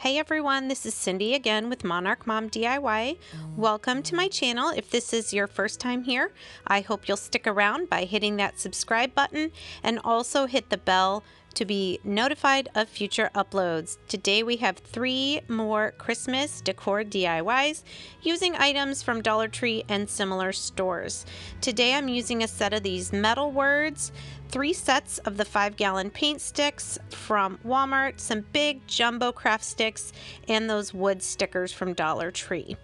Hey everyone, this is Cindy again with Monarch Mom DIY. Welcome to my channel. If this is your first time here, I hope you'll stick around by hitting that subscribe button and also hit the bell to be notified of future uploads. Today we have 3 more Christmas decor DIYs using items from Dollar Tree and similar stores. Today I'm using a set of these metal words, 3 sets of the 5-gallon paint sticks from Walmart, some big jumbo craft sticks, and those wood stickers from Dollar Tree.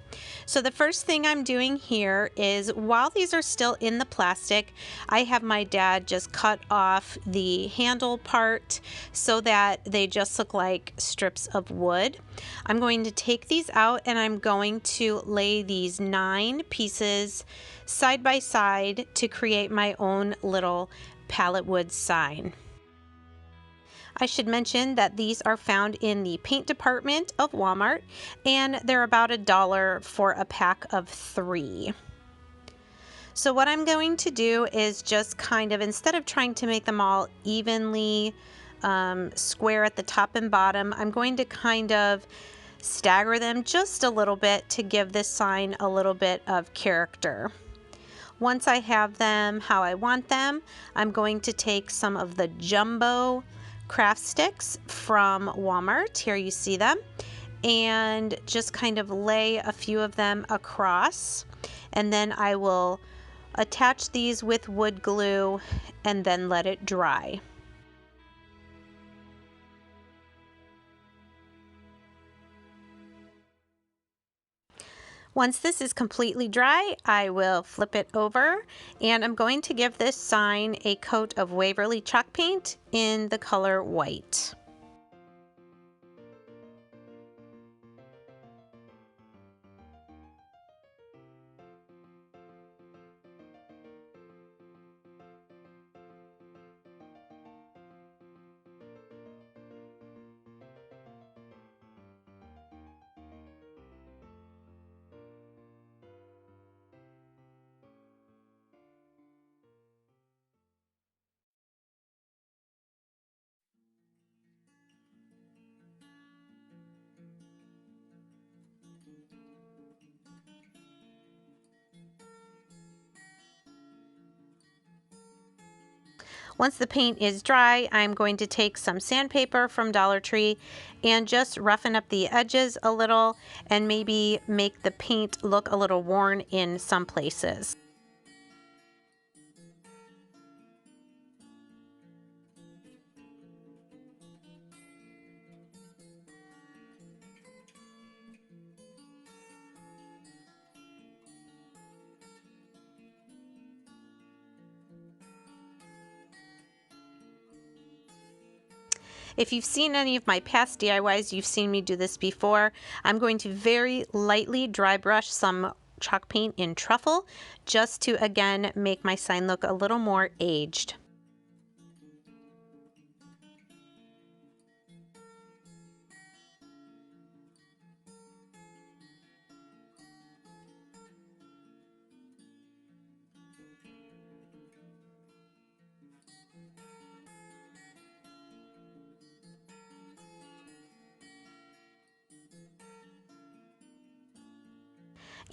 So the first thing I'm doing here is, while these are still in the plastic, I have my dad just cut off the handle part so that they just look like strips of wood. I'm going to take these out and I'm going to lay these 9 pieces side by side to create my own little pallet wood sign. I should mention that these are found in the paint department of Walmart, and they're about $1 for a pack of 3. So what I'm going to do is just kind of, instead of trying to make them all evenly square at the top and bottom, I'm going to kind of stagger them just a little bit to give this sign a little bit of character. Once I have them how I want them, I'm going to take some of the jumbo craft sticks from Walmart, here you see them, and just kind of lay a few of them across, and then I will attach these with wood glue and then let it dry. Once this is completely dry, I will flip it over, and I'm going to give this sign a coat of Waverly chalk paint in the color white. Once the paint is dry, I'm going to take some sandpaper from Dollar Tree and just roughen up the edges a little and maybe make the paint look a little worn in some places. If you've seen any of my past DIYs, you've seen me do this before. I'm going to very lightly dry brush some chalk paint in truffle just to, again, make my sign look a little more aged.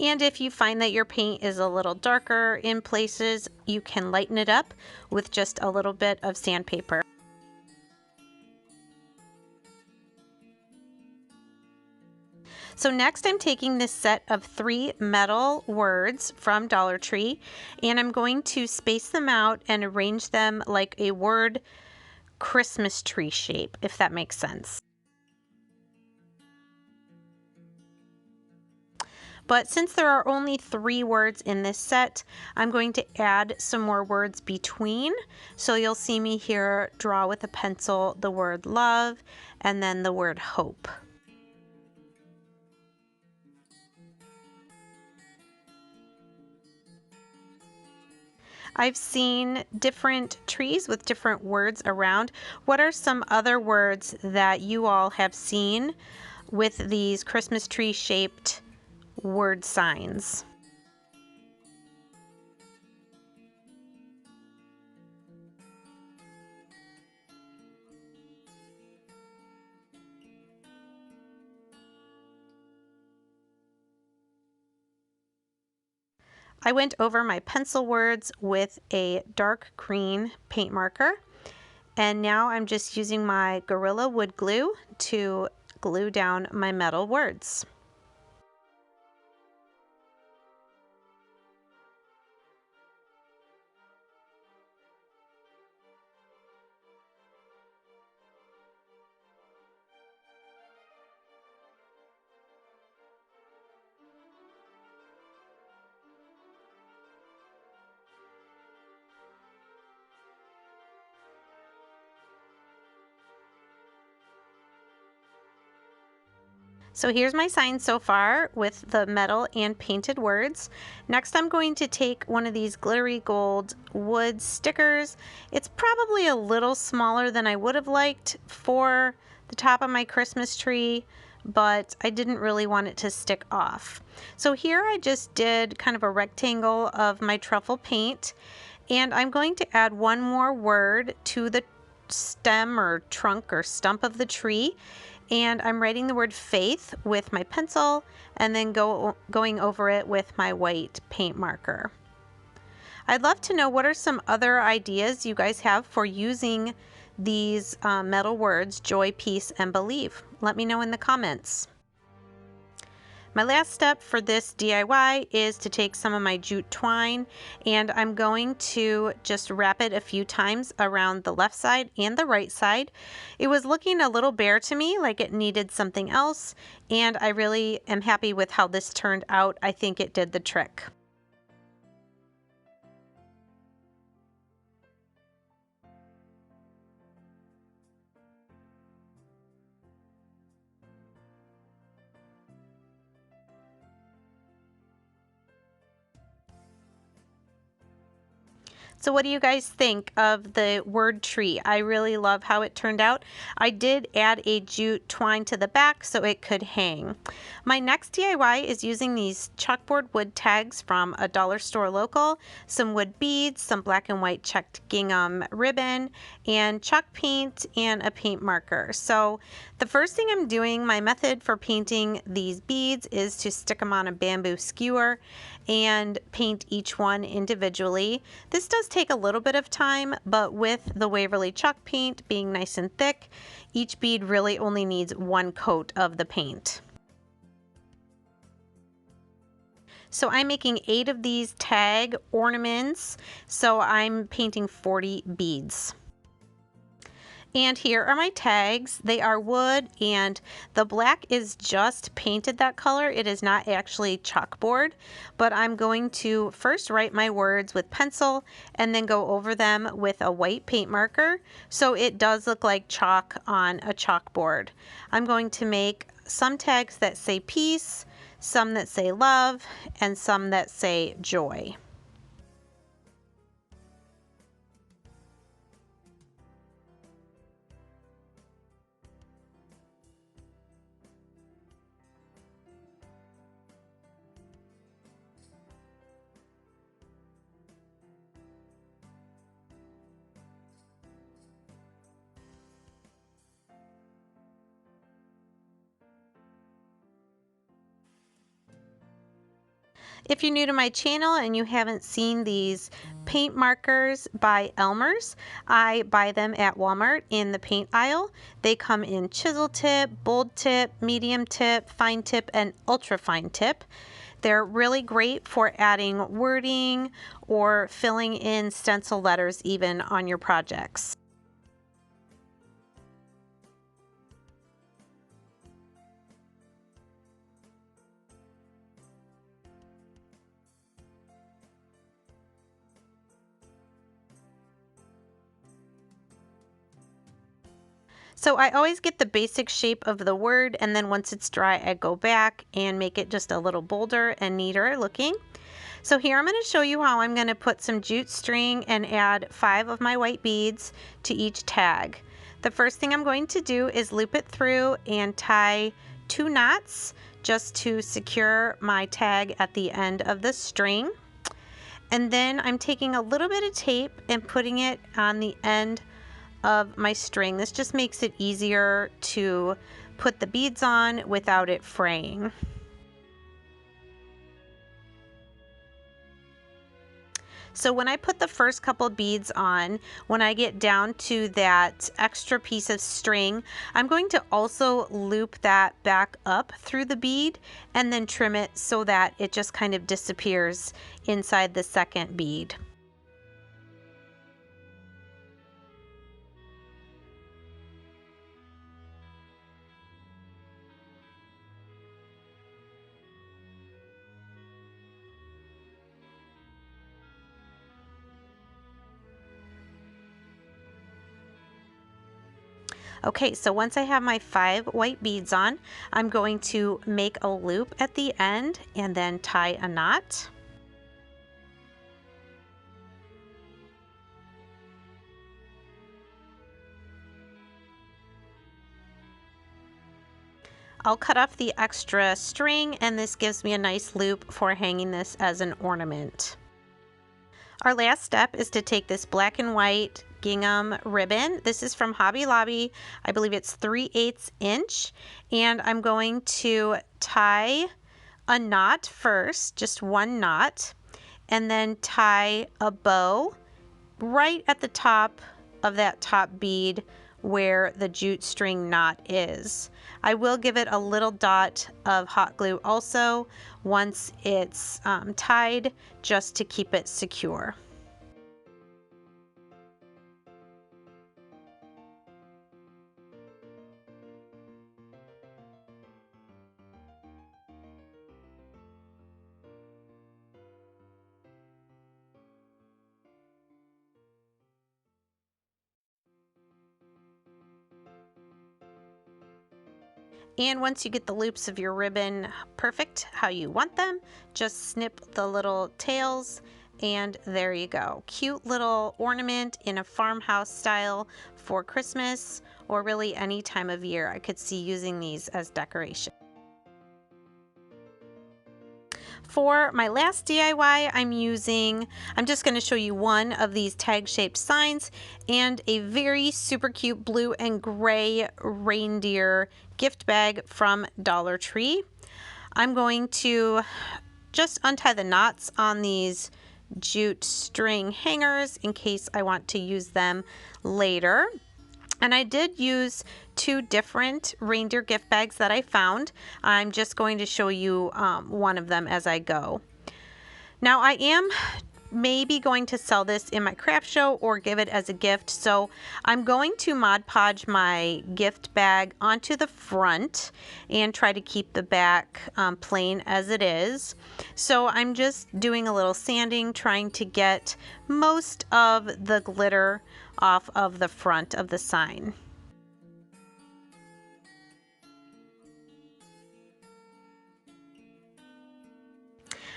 And if you find that your paint is a little darker in places, you can lighten it up with just a little bit of sandpaper. So next I'm taking this set of 3 metal words from Dollar Tree, and I'm going to space them out and arrange them like a word Christmas tree shape, if that makes sense. But since there are only 3 words in this set, I'm going to add some more words between. So you'll see me here draw with a pencil the word love and then the word hope. I've seen different trees with different words around. What are some other words that you all have seen with these Christmas tree shaped word signs? I went over my pencil words with a dark green paint marker, and now I'm just using my Gorilla Wood Glue to glue down my metal words. So here's my sign so far with the metal and painted words. Next I'm going to take one of these glittery gold wood stickers. It's probably a little smaller than I would have liked for the top of my Christmas tree, but I didn't really want it to stick off. So here I just did kind of a rectangle of my truffle paint, and I'm going to add one more word to the stem or trunk or stump of the tree. And I'm writing the word faith with my pencil and then going over it with my white paint marker. I'd love to know what are some other ideas you guys have for using these metal words, joy, peace, and believe. Let me know in the comments. My last step for this DIY is to take some of my jute twine, and I'm going to just wrap it a few times around the left side and the right side. It was looking a little bare to me, like it needed something else, and I really am happy with how this turned out. I think it did the trick. So what do you guys think of the word tree? I really love how it turned out. I did add a jute twine to the back so it could hang. My next DIY is using these chalkboard wood tags from a dollar store local, some wood beads, some black and white checked gingham ribbon, and chalk paint and a paint marker. So the first thing I'm doing, my method for painting these beads is to stick them on a bamboo skewer and paint each one individually. This does take a little bit of time, but with the Waverly chalk paint being nice and thick, each bead really only needs one coat of the paint. So I'm making 8 of these tag ornaments, so I'm painting 40 beads. And here are my tags. They are wood, and the black is just painted that color. It is not actually chalkboard, but I'm going to first write my words with pencil and then go over them with a white paint marker so it does look like chalk on a chalkboard. I'm going to make some tags that say peace, some that say love, and some that say joy. If you're new to my channel and you haven't seen these paint markers by Elmer's, I buy them at Walmart in the paint aisle. They come in chisel tip, bold tip, medium tip, fine tip, and ultra fine tip. They're really great for adding wording or filling in stencil letters even on your projects. So I always get the basic shape of the word, and then once it's dry, I go back and make it just a little bolder and neater looking. So here I'm going to show you how I'm going to put some jute string and add 5 of my white beads to each tag. The first thing I'm going to do is loop it through and tie 2 knots just to secure my tag at the end of the string. And then I'm taking a little bit of tape and putting it on the end of my string. This just makes it easier to put the beads on without it fraying. So when I put the first couple beads on, when I get down to that extra piece of string, I'm going to also loop that back up through the bead and then trim it so that it just kind of disappears inside the second bead. Okay, so once I have my 5 white beads on, I'm going to make a loop at the end and then tie a knot. I'll cut off the extra string, and this gives me a nice loop for hanging this as an ornament. Our last step is to take this black and white gingham ribbon. This is from Hobby Lobby. I believe it's 3/8 inch. And I'm going to tie a knot first, just one knot, and then tie a bow right at the top of that top bead where the jute string knot is. I will give it a little dot of hot glue also once it's tied, just to keep it secure. And once you get the loops of your ribbon perfect how you want them, just snip the little tails and there you go. Cute little ornament in a farmhouse style for Christmas or really any time of year. I could see using these as decoration. For my last DIY, I'm just going to show you one of these tag shaped signs and a very super cute blue and gray reindeer gift bag from Dollar Tree. I'm going to just untie the knots on these jute string hangers in case I want to use them later. And I did use 2 different reindeer gift bags that I found. I'm just going to show you one of them as I go. Now I am maybe going to sell this in my craft show or give it as a gift. So I'm going to Mod Podge my gift bag onto the front and try to keep the back plain as it is. So I'm just doing a little sanding, trying to get most of the glitter off of the front of the sign.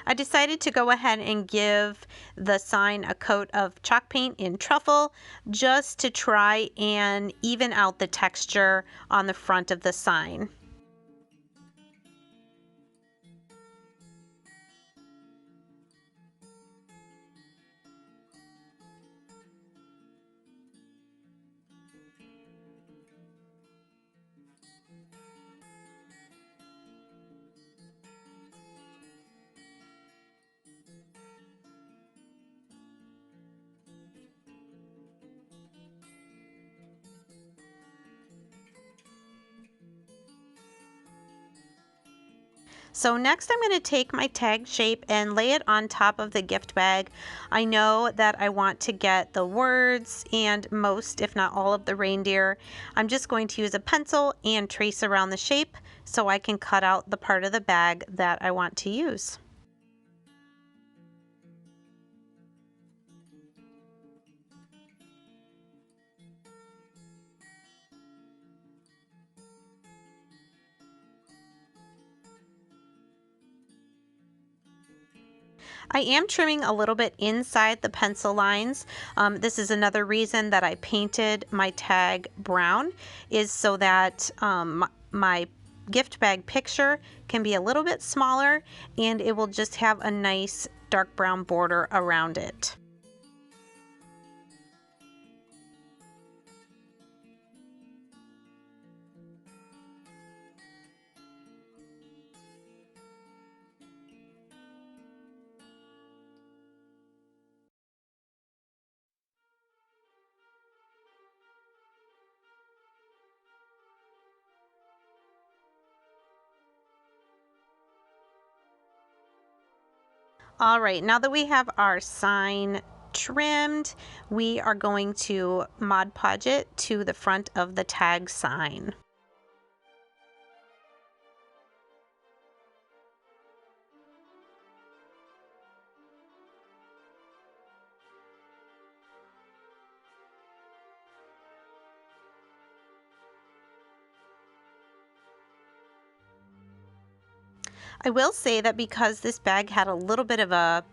I decided to go ahead and give the sign a coat of chalk paint in truffle just to try and even out the texture on the front of the sign. So next I'm going to take my tag shape and lay it on top of the gift bag. I know that I want to get the words and most, if not all, of the reindeer. I'm just going to use a pencil and trace around the shape so I can cut out the part of the bag that I want to use. I am trimming a little bit inside the pencil lines. This is another reason that I painted my tag brown, is so that my gift bag picture can be a little bit smaller and it will just have a nice dark brown border around it. All right, now that we have our sign trimmed, we are going to Mod Podge it to the front of the tag sign. I will say that because this bag had a little bit of a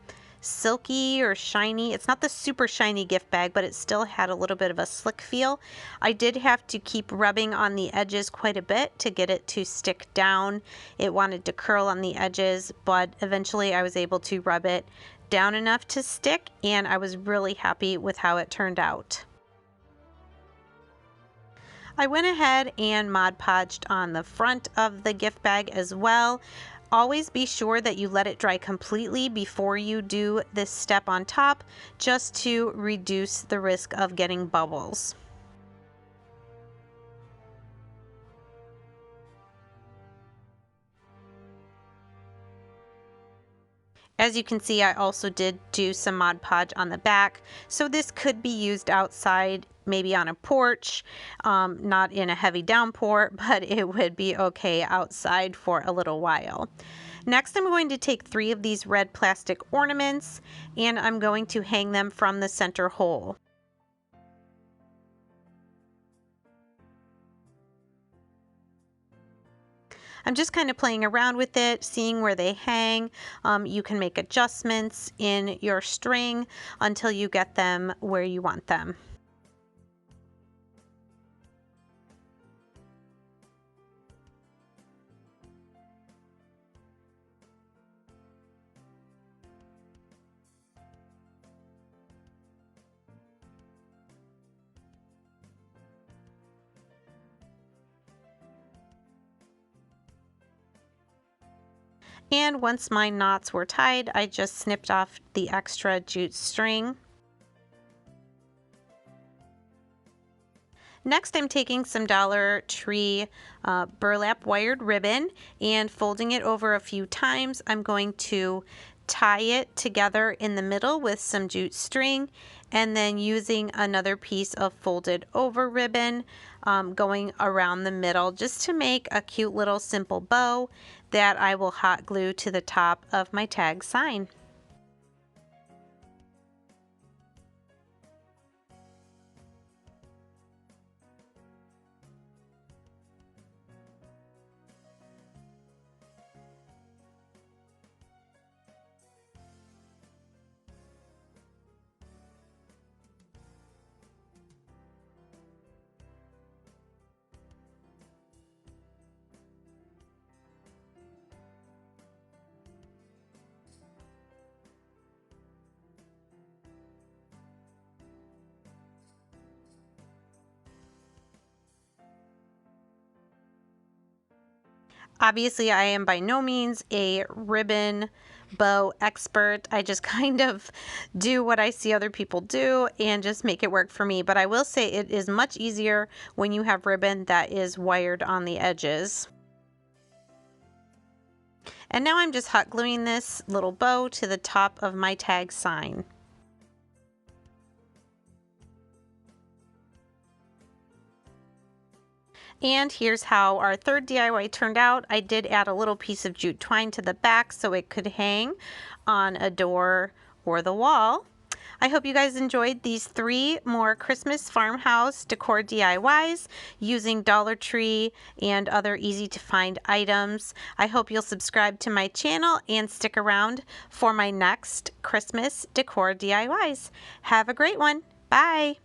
silky or shiny, it's not the super shiny gift bag, but it still had a little bit of a slick feel. I did have to keep rubbing on the edges quite a bit to get it to stick down. It wanted to curl on the edges, but eventually I was able to rub it down enough to stick, and I was really happy with how it turned out. I went ahead and Mod Podged on the front of the gift bag as well. Always be sure that you let it dry completely before you do this step on top, just to reduce the risk of getting bubbles. As you can see, I also did do some Mod Podge on the back, so this could be used outside, maybe on a porch, not in a heavy downpour, but it would be okay outside for a little while. Next, I'm going to take 3 of these red plastic ornaments, and I'm going to hang them from the center hole. I'm just kind of playing around with it, seeing where they hang. You can make adjustments in your string until you get them where you want them. And once my knots were tied, I just snipped off the extra jute string. Next, I'm taking some Dollar Tree burlap wired ribbon and folding it over a few times. I'm going to tie it together in the middle with some jute string, and then using another piece of folded over ribbon going around the middle just to make a cute little simple bow that I will hot glue to the top of my tag sign. Obviously, I am by no means a ribbon bow expert. I just kind of do what I see other people do and just make it work for me. But I will say it is much easier when you have ribbon that is wired on the edges. And now I'm just hot gluing this little bow to the top of my tag sign. And here's how our third DIY turned out. I did add a little piece of jute twine to the back so it could hang on a door or the wall. I hope you guys enjoyed these 3 more Christmas farmhouse decor DIYs using Dollar Tree and other easy to find items. I hope you'll subscribe to my channel and stick around for my next Christmas decor DIYs. Have a great one. Bye.